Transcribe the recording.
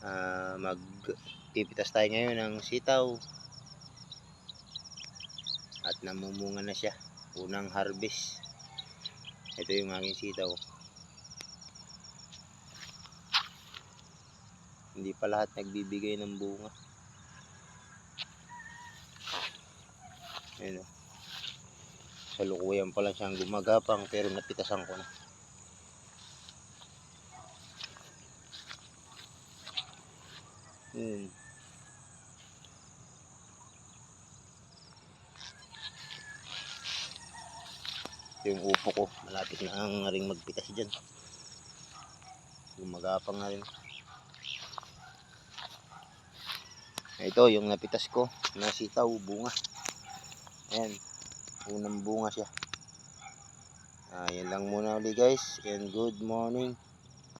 Magpipitas tayo ngayon ng sitaw at namumunga na siya, unang harvest. Ito yung aking sitaw, hindi pa lahat nagbibigay ng bunga. Ayun, salukuyan pa lang siyang gumagapang pero napitasan ko na. Yung upo ko malapit na ang ring magpitas dyan, gumagapang na rin. Ito yung napitas ko na sitaw, bunga. Ayan, unang bunga siya. Yan lang muna ulit guys, and good morning.